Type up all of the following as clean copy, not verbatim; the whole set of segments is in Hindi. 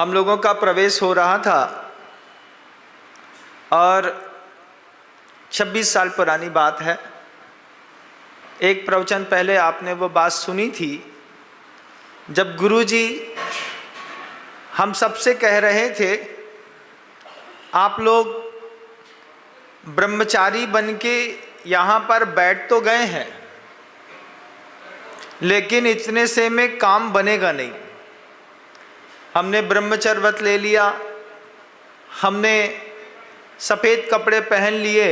हम लोगों का प्रवेश हो रहा था और 26 साल पुरानी बात है। एक प्रवचन पहले आपने वो बात सुनी थी जब गुरुजी हम सबसे कह रहे थे, आप लोग ब्रह्मचारी बन के यहाँ पर बैठ तो गए हैं, लेकिन इतने से में काम बनेगा नहीं। हमने ब्रह्मचर्य व्रत ले लिया, हमने सफ़ेद कपड़े पहन लिए,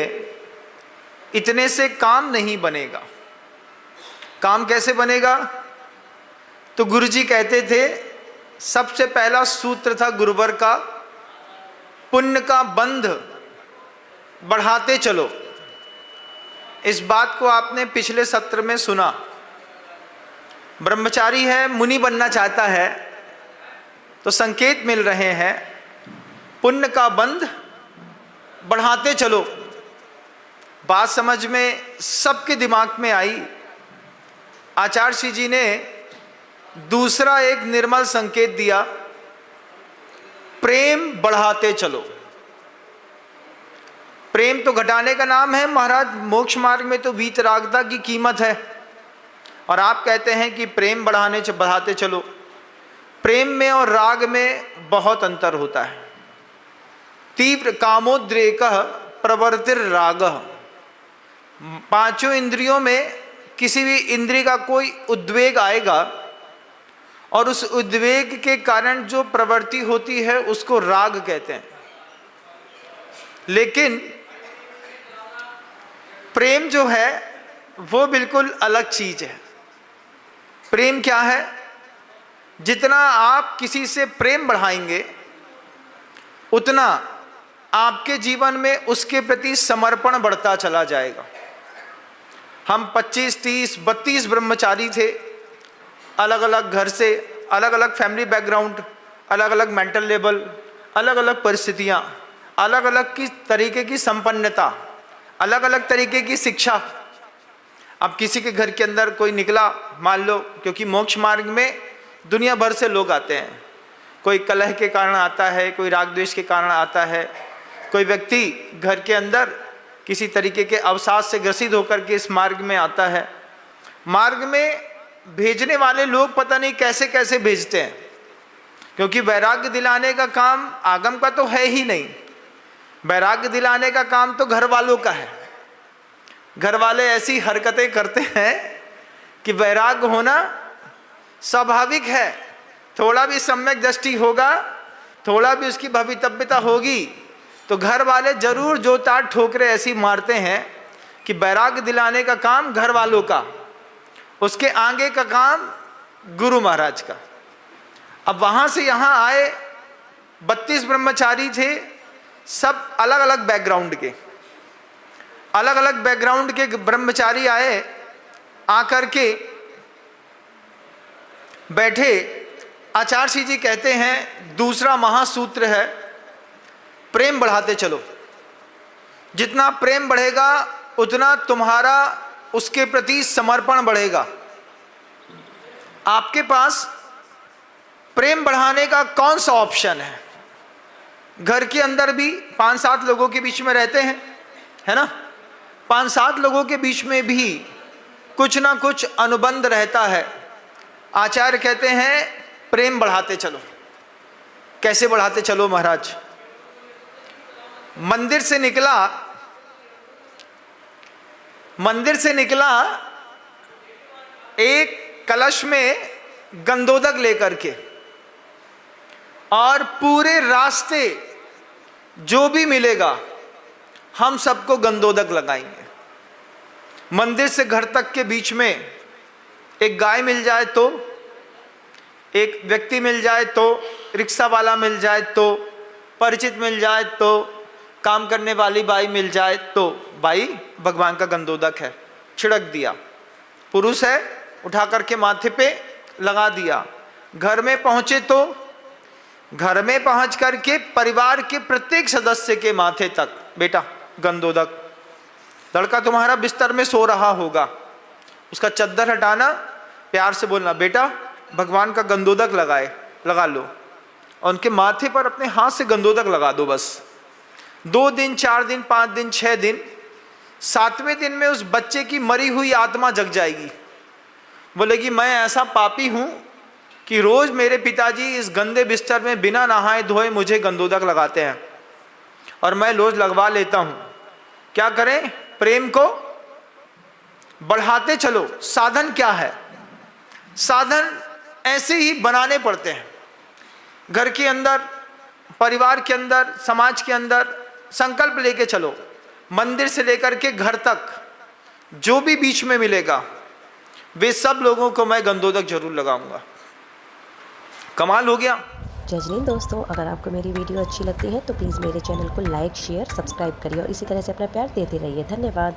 इतने से काम नहीं बनेगा। काम कैसे बनेगा? तो गुरुजी कहते थे, सबसे पहला सूत्र था गुरुवर का, पुण्य का बंध बढ़ाते चलो। इस बात को आपने पिछले सत्र में सुना। ब्रह्मचारी है, मुनि बनना चाहता है, तो संकेत मिल रहे हैं, पुण्य का बंध बढ़ाते चलो। बात समझ में सबके दिमाग में आई। आचार्य श्री जी ने दूसरा एक निर्मल संकेत दिया, प्रेम बढ़ाते चलो। प्रेम तो घटाने का नाम है महाराज, मोक्ष मार्ग में तो वीतरागता की कीमत है, और आप कहते हैं कि प्रेम बढ़ाते चलो। प्रेम में और राग में बहुत अंतर होता है। तीव्र कामोद्रेकः प्रवर्तिर रागः। पांचों इंद्रियों में किसी भी इंद्रिय का कोई उद्वेग आएगा और उस उद्वेग के कारण जो प्रवृत्ति होती है उसको राग कहते हैं। लेकिन प्रेम जो है वो बिल्कुल अलग चीज है। प्रेम क्या है? जितना आप किसी से प्रेम बढ़ाएंगे उतना आपके जीवन में उसके प्रति समर्पण बढ़ता चला जाएगा। हम 25, 30, 32 ब्रह्मचारी थे, अलग अलग घर से, अलग अलग फैमिली बैकग्राउंड, अलग अलग मेंटल लेवल, अलग अलग परिस्थितियाँ, अलग अलग की तरीके की संपन्नता, अलग अलग तरीके की शिक्षा। अब किसी के घर के अंदर कोई निकला, मान लो, क्योंकि मोक्ष मार्ग में दुनिया भर से लोग आते हैं। कोई कलह के कारण आता है, कोई राग द्वेष के कारण आता है, कोई व्यक्ति घर के अंदर किसी तरीके के अवसाद से ग्रसित होकर के इस मार्ग में आता है। मार्ग में भेजने वाले लोग पता नहीं कैसे कैसे भेजते हैं, क्योंकि वैराग्य दिलाने का काम आगम का तो है ही नहीं। वैराग्य दिलाने का काम तो घर वालों का है। घर वाले ऐसी हरकतें करते हैं कि वैराग्य होना स्वाभाविक है। थोड़ा भी सम्यक दृष्टि होगा, थोड़ा भी उसकी भवितव्यता होगी, तो घर वाले जरूर जो ताड़ ठोकरे ऐसी मारते हैं कि वैराग्य दिलाने का काम घर वालों का, उसके आगे का काम गुरु महाराज का। अब वहाँ से यहाँ आए 32 ब्रह्मचारी थे, सब अलग अलग बैकग्राउंड के, अलग अलग बैकग्राउंड के ब्रह्मचारी आए, आकर के बैठे। आचार्य श्री जी कहते हैं, दूसरा महासूत्र है, प्रेम बढ़ाते चलो। जितना प्रेम बढ़ेगा उतना तुम्हारा उसके प्रति समर्पण बढ़ेगा। आपके पास प्रेम बढ़ाने का कौन सा ऑप्शन है? घर के अंदर भी 5-7 लोगों के बीच में रहते हैं, है ना? 5-7 लोगों के बीच में भी कुछ ना कुछ अनुबंध रहता है। आचार्य कहते हैं, प्रेम बढ़ाते चलो। कैसे बढ़ाते चलो महाराज? मंदिर से निकला एक कलश में गंधोदक लेकर के, और पूरे रास्ते जो भी मिलेगा हम सबको गंधोदक लगाएंगे। मंदिर से घर तक के बीच में एक गाय मिल जाए तो, एक व्यक्ति मिल जाए तो, रिक्शा वाला मिल जाए तो, परिचित मिल जाए तो, काम करने वाली बाई मिल जाए तो, बाई भगवान का गंधोदक है, छिड़क दिया। पुरुष है, उठा करके माथे पे लगा दिया। घर में पहुंचे तो घर में पहुंच करके परिवार के प्रत्येक सदस्य के माथे तक, बेटा गंधोदक। लड़का तुम्हारा बिस्तर में सो रहा होगा, उसका चद्दर हटाना, प्यार से बोलना, बेटा भगवान का गंधोदक लगा लो। और उनके माथे पर अपने हाथ से गंधोदक लगा दो। बस 2 दिन, 4 दिन, 5 दिन, 6 दिन, 7वें दिन में उस बच्चे की मरी हुई आत्मा जग जाएगी। बोलेगी मैं ऐसा पापी हूँ कि रोज़ मेरे पिताजी इस गंदे बिस्तर में बिना नहाए धोए मुझे गंधोदक लगाते हैं और मैं रोज़ लगवा लेता हूँ। क्या करें? प्रेम को बढ़ाते चलो। साधन क्या है? साधन ऐसे ही बनाने पड़ते हैं। घर के अंदर, परिवार के अंदर, समाज के अंदर संकल्प लेके चलो। मंदिर से लेकर के घर तक जो भी बीच में मिलेगा वे सब लोगों को मैं गंधोदक जरूर लगाऊंगा। कमाल हो गया। जय हिंद दोस्तों, अगर आपको मेरी वीडियो अच्छी लगती है तो प्लीज़ मेरे चैनल को लाइक, शेयर, सब्सक्राइब करिए और इसी तरह से अपना प्यार देते रहिए। धन्यवाद।